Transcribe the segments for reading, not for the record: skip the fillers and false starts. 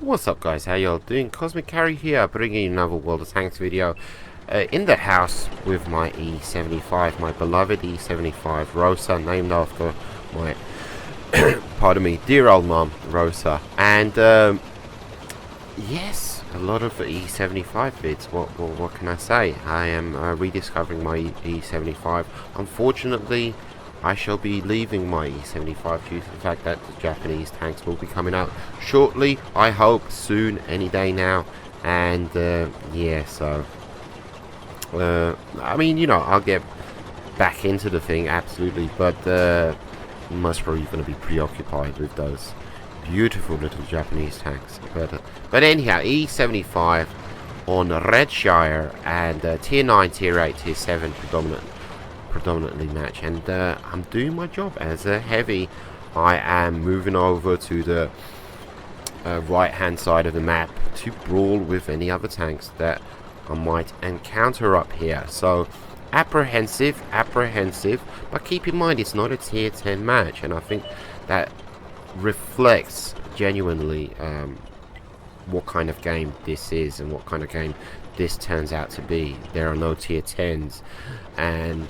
What's up guys, how y'all doing? Cosmic Carrie here, bringing you another World of Tanks video. In the house with my E-75, my beloved E-75 Rosa, named after my, pardon me, dear old mom, Rosa. And yes, a lot of E-75 vids, what can I say? I am rediscovering my E-75. Unfortunately, I shall be leaving my E-75 due to the fact that the Japanese tanks will be coming out shortly. I hope soon, any day now. And yeah, so I mean, you know, I'll get back into the thing, absolutely, but most probably going to be preoccupied with those beautiful little Japanese tanks. But anyhow, E-75 on Redshire and tier 9, tier 8, tier 7 predominantly match, and I'm doing my job as a heavy. I am moving over to the right hand side of the map to brawl with any other tanks that I might encounter up here. So apprehensive, but keep in mind it's not a tier 10 match, and I think that reflects genuinely what kind of game this is and what kind of game this turns out to be. There are no tier 10s, and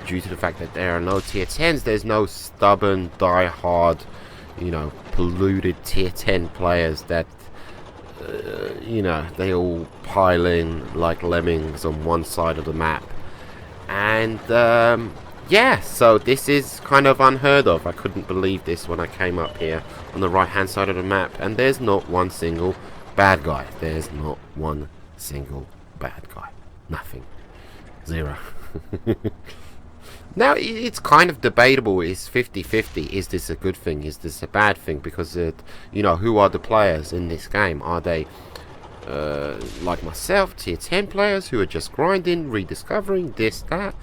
due to the fact that there are no tier 10s, there's no stubborn, die-hard, you know, polluted tier 10 players that you know, they all pile in like lemmings on one side of the map. And yeah, so this is kind of unheard of. I couldn't believe this when I came up here on the right hand side of the map, and there's not one single bad guy. There's not one single bad guy. Nothing. Zero. Now, it's kind of debatable. It's 50-50. Is this a good thing? Is this a bad thing? Because, you know, who are the players in this game? Are they, like myself, tier 10 players who are just grinding, rediscovering this, that?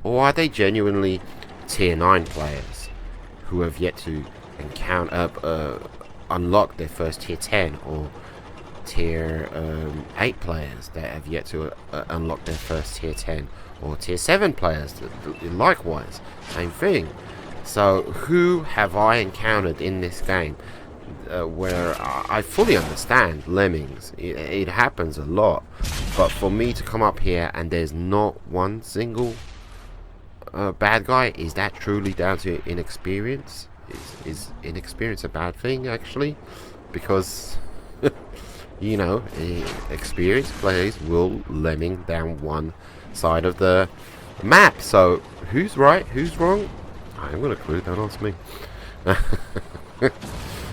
Or are they genuinely tier 9 players who have yet to encounter, unlock their first tier 10, or tier 8 players that have yet to unlock their first tier 10, or tier 7 players likewise, same thing. So who have I encountered in this game where I fully understand lemmings, it happens a lot, but for me to come up here and there's not one single bad guy, is that truly down to inexperience? Is inexperience a bad thing, actually? Because you know, experienced players will lemming down one side of the map. So who's right, who's wrong? I haven't got a clue. Don't ask me.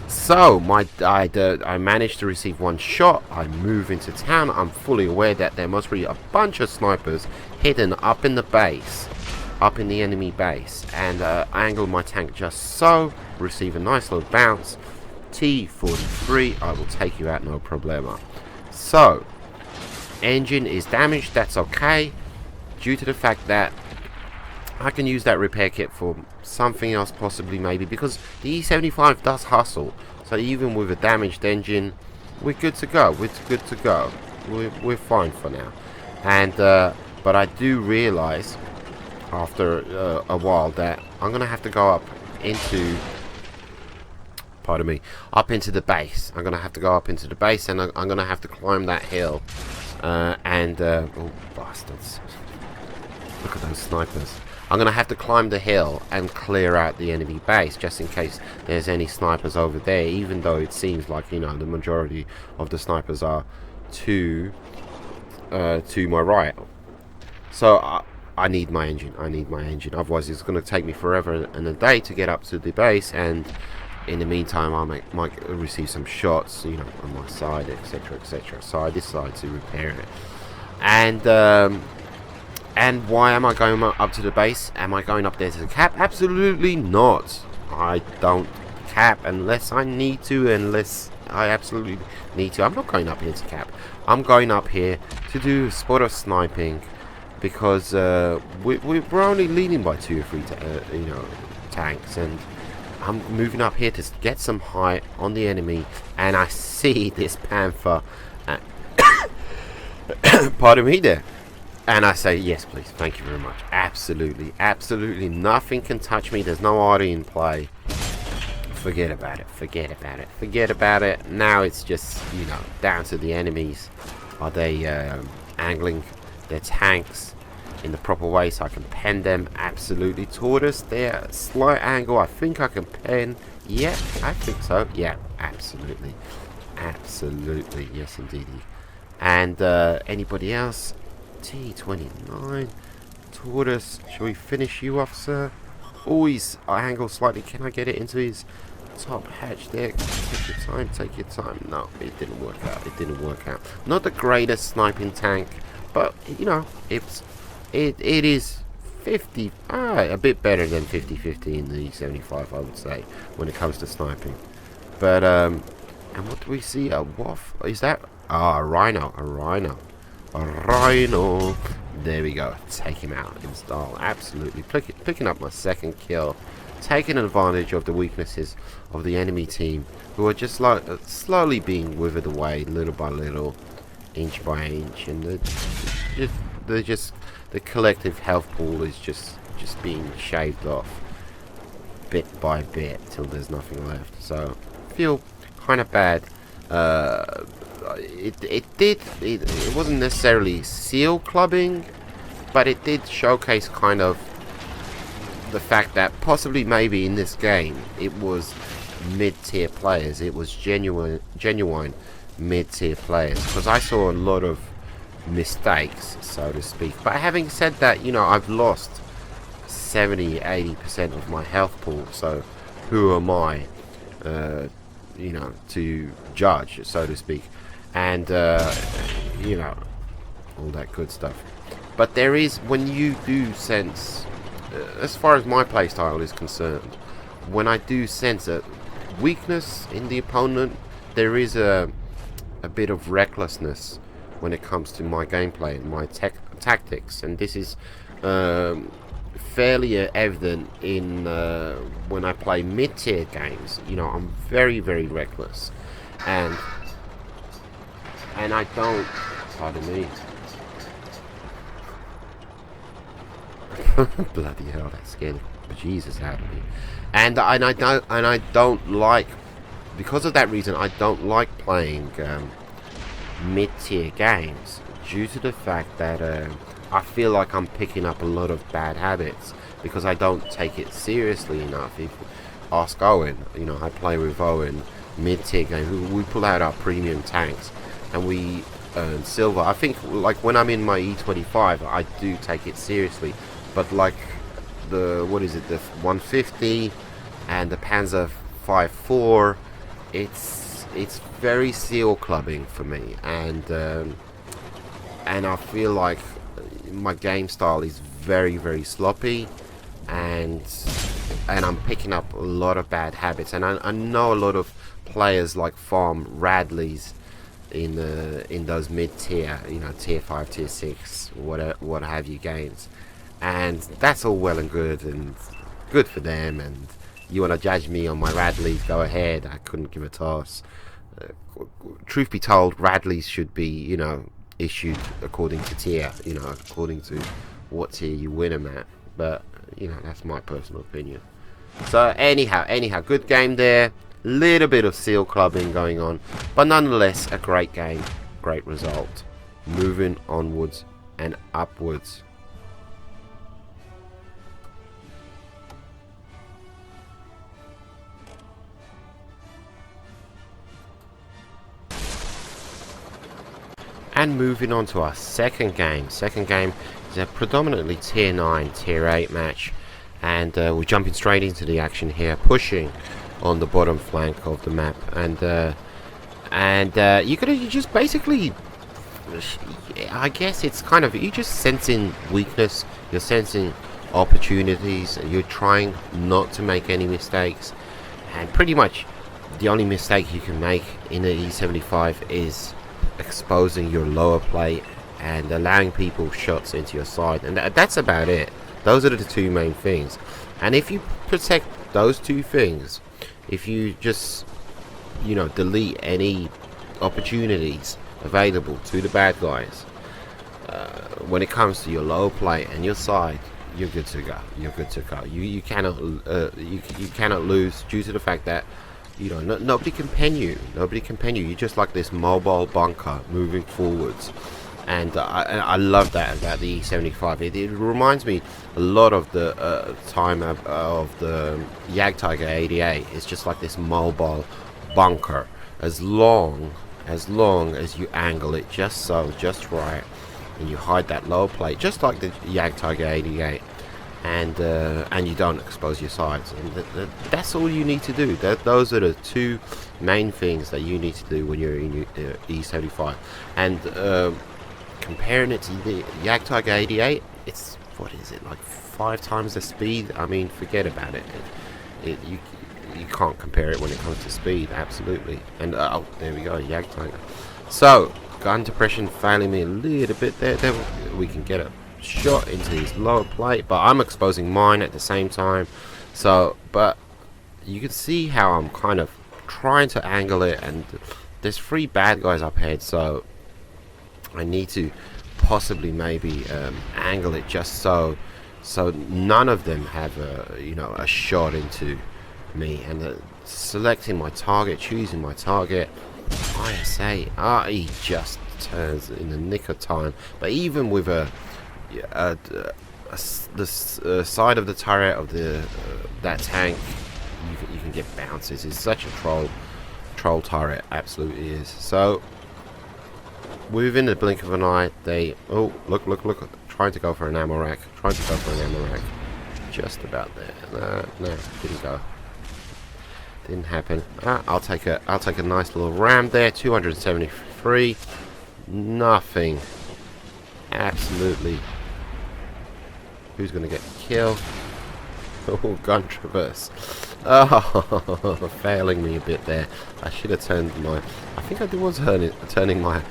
So I managed to receive one shot. I move into town. I'm fully aware that there must be a bunch of snipers hidden up in the base, up in the enemy base, and I angle my tank just so, receive a nice little bounce. T43, I will take you out, no problema. So engine is damaged, that's okay, due to the fact that I can use that repair kit for something else, possibly, maybe, because the E-75 does hustle. So even with a damaged engine, we're good to go. We're fine for now. And but I do realize after a while that I'm gonna have to go up into, pardon me, up into the base. I'm gonna have to go up into the base, and I'm gonna have to climb that hill. Oh bastards! Look at those snipers. I'm gonna have to climb the hill and clear out the enemy base, just in case there's any snipers over there. Even though it seems like, you know, the majority of the snipers are to my right. So I need my engine. Otherwise, it's gonna take me forever and a day to get up to the base, and in the meantime, I might receive some shots, you know, on my side, etc., etc. So I decided to repair it. And why am I going up to the base? Am I going up there to cap? Absolutely not. I don't cap unless I need to, unless I absolutely need to. I'm not going up here to cap. I'm going up here to do a spot of sniping, because we're only leading by 2 or 3 you know, tanks, and I'm moving up here to get some height on the enemy, and I see this panther pardon me there, and I say, yes please, thank you very much. Absolutely nothing can touch me. There's no arty in play. forget about it, forget about it, forget about it. Now it's just, you know, down to the enemies. Are they angling their tanks in the proper way so I can pen them? Absolutely. Tortoise there, slight angle. I think I can pen. Yeah, I think so. Yeah, absolutely. Absolutely. Yes, indeed. And anybody else? T29. Tortoise, shall we finish you off, sir? Always angle slightly. Can I get it into his top hatch there? Take your time, take your time. No, it didn't work out. It didn't work out. Not the greatest sniping tank, but you know, it is 50, a bit better than 50-50 in the E-75, I would say, when it comes to sniping. But and what do we see? A waff? Is that a rhino? A rhino. A rhino. There we go. Take him out in style. Absolutely. Picking up my second kill. Taking advantage of the weaknesses of the enemy team, who are just like slowly being withered away, little by little, inch by inch, and they're just the collective health pool is just being shaved off bit by bit till there's nothing left. So I feel kind of bad. It wasn't necessarily seal clubbing, but it did showcase kind of the fact that possibly maybe in this game it was mid-tier players. It was genuine mid-tier players, because I saw a lot of mistakes, so to speak. But having said that, you know, I've lost 70-80% of my health pool, so who am I, you know, to judge, so to speak, and you know, all that good stuff. But there is, when you do sense, as far as my playstyle is concerned, when I do sense a weakness in the opponent, there is a bit of recklessness when it comes to my gameplay and my tactics, and this is fairly evident in when I play mid-tier games. You know, I'm very reckless, and I don't, pardon me. Bloody hell, that scared the bejesus out of me. And I don't like, because of that reason, I don't like playing mid-tier games, due to the fact that I feel like I'm picking up a lot of bad habits because I don't take it seriously enough. If ask Owen, you know, I play with Owen mid-tier game. We pull out our premium tanks and we earn silver. I think, like, when I'm in my E-25, I do take it seriously. But like the, what is it, the 150 and the Panzer 5.4, it's very seal clubbing for me, and I feel like my game style is very sloppy, and I'm picking up a lot of bad habits. And I know a lot of players like farm Radleys in those mid-tier, you know, tier 5, tier 6, what have you games. And that's all well and good for them, and you want to judge me on my Radleys, go ahead. I couldn't give a toss. Truth be told, Radleys should be, you know, issued according to tier, you know, according to what tier you win them at. But, you know, that's my personal opinion. So anyhow, good game there. Little bit of seal clubbing going on, but nonetheless a great game, great result. Moving onwards and upwards. And moving on to our second game. Second game is a predominantly tier 9, tier 8 match, and we're jumping straight into the action here, pushing on the bottom flank of the map, and you just basically, I guess it's kind of, you're just sensing weakness, you're sensing opportunities, and you're trying not to make any mistakes. And pretty much the only mistake you can make in the E-75 is exposing your lower plate and allowing people shots into your side, and that's about it. Those are the two main things, and if you protect those two things, if you just, you know, delete any opportunities available to the bad guys when it comes to your lower plate and your side, you're good to go. You're good to go. You cannot you cannot lose due to the fact that nobody can pen you. Nobody can pen you. You're just like this mobile bunker moving forwards. And I love that about the E-75. It reminds me a lot of the time of the Tiger 88. It's just like this mobile bunker. As long as you angle it just right, and you hide that lower plate, just like the Tiger 88, and you don't expose your sides. And that's all you need to do. Those are the two main things that you need to do when you're in your E-75. And comparing it to the Tiger 88, it's, what is it, like 5 times the speed? I mean, forget about it. You can't compare it when it comes to speed, absolutely. And oh, there we go, Tiger. So gun depression failing me a little bit there. We can get a shot into his lower plate, but I'm exposing mine at the same time. So, but you can see how I'm kind of trying to angle it, and there's 3 bad guys up ahead, so I need to possibly maybe angle it just so none of them have a shot into me. And selecting my target, choosing my target, ISA, he just turns in the nick of time. But even with the side of the turret of that tank, you can get bounces. It's such a troll turret, absolutely is. So within the blink of an eye, they... Oh, look. Trying to go for an ammo rack. Just about there. No, didn't go. Didn't happen. I'll take a nice little ram there. 273. Nothing. Absolutely. Who's going to get killed? Oh, gun traverse. Oh, failing me a bit there. I should have turned my... I think I was turning my...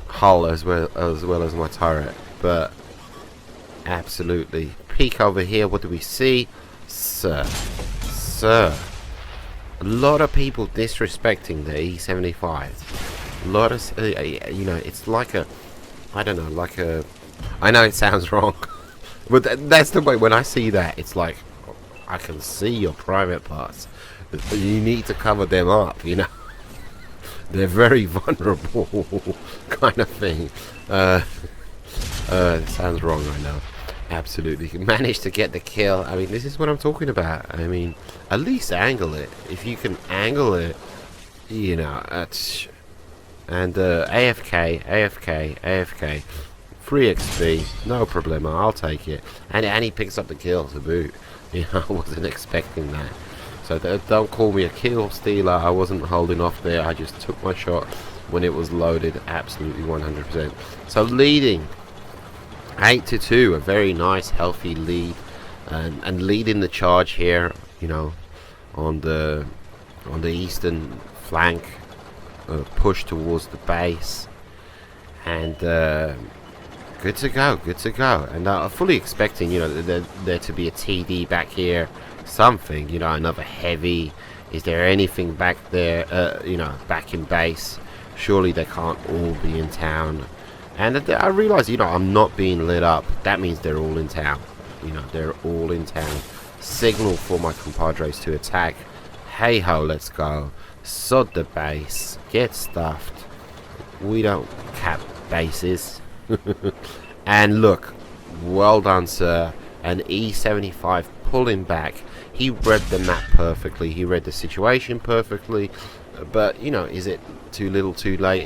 hull as well as my turret, but absolutely. Peek over here, what do we see? Sir, a lot of people disrespecting the E-75. A lot of it's like a, I don't know, like a, I know it sounds wrong, but that's the way. When I see that, it's like, I can see your private parts. You need to cover them up, They're very vulnerable, kind of thing. It sounds wrong, I know. Absolutely. Managed to get the kill. I mean, this is what I'm talking about. I mean, at least angle it. If you can angle it, and AFK. 3 XP, no problema, I'll take it. And he picks up the kill to boot. I wasn't expecting that. So don't call me a kill stealer. I wasn't holding off there. I just took my shot when it was loaded. Absolutely 100%. So leading 8-2, a very nice healthy lead, and leading the charge here. On the eastern flank, push towards the base, and good to go. And fully expecting there to be a TD back here. Something, another heavy. Is there anything back there, back in base? Surely they can't all be in town. And I realize, I'm not being lit up. That means they're all in town. They're all in town. Signal for my compadres to attack. Hey ho, let's go. Sod the base. Get stuffed. We don't cap bases. And look, well done, sir. An E-75 pulling back. He read the map perfectly. He read the situation perfectly. But, is it too little too late?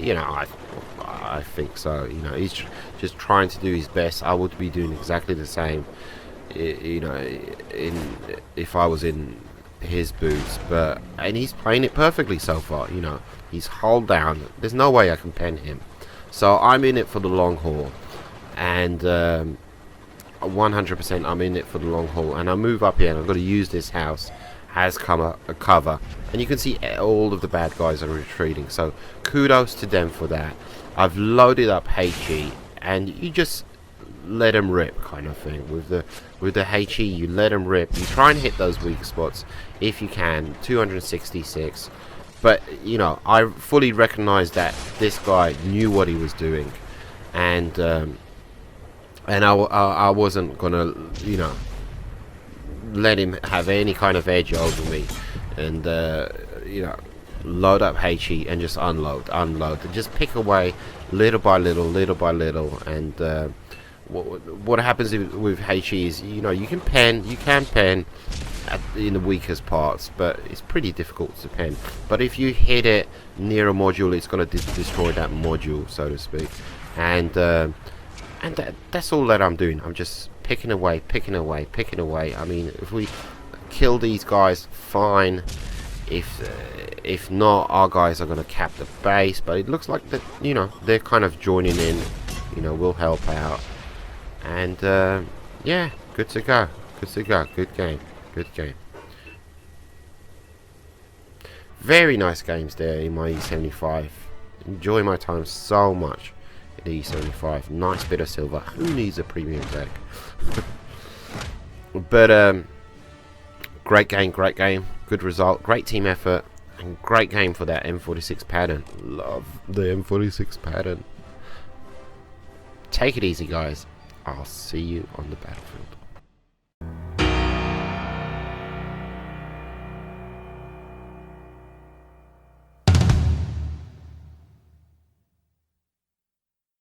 I think so. He's just trying to do his best. I would be doing exactly the same, if I was in his boots. And he's playing it perfectly so far. He's hull down. There's no way I can pen him. So I'm in it for the long haul. And 100% I'm in it for the long haul, and I move up here and I've got to use this house as a cover, and you can see all of the bad guys are retreating, so kudos to them for that. I've loaded up HE, and you just let them rip, kind of thing. With the HE, you let them rip. You try and hit those weak spots if you can. 266, but I fully recognize that this guy knew what he was doing, and and I wasn't gonna, you know, let him have any kind of edge over me, and you know, load up HE and just unload, and just pick away little by little, and what happens with HE is, you know, you can pen in the weakest parts, but it's pretty difficult to pen. But if you hit it near a module, it's going to destroy that module, so to speak. And that's all that I'm doing. I'm just picking away. I mean, if we kill these guys, fine. If not, our guys are going to cap the base. But it looks like that, you know, they're kind of joining in. You know, we'll help out. And yeah, good to go. Good game. Very nice games there in my E-75. Enjoy my time so much in the E-75. Nice bit of silver. Who needs a premium deck? But great game. Good result. Great team effort. And great game for that M46 pattern. Love the M46 pattern. Take it easy, guys. I'll see you on the battlefield.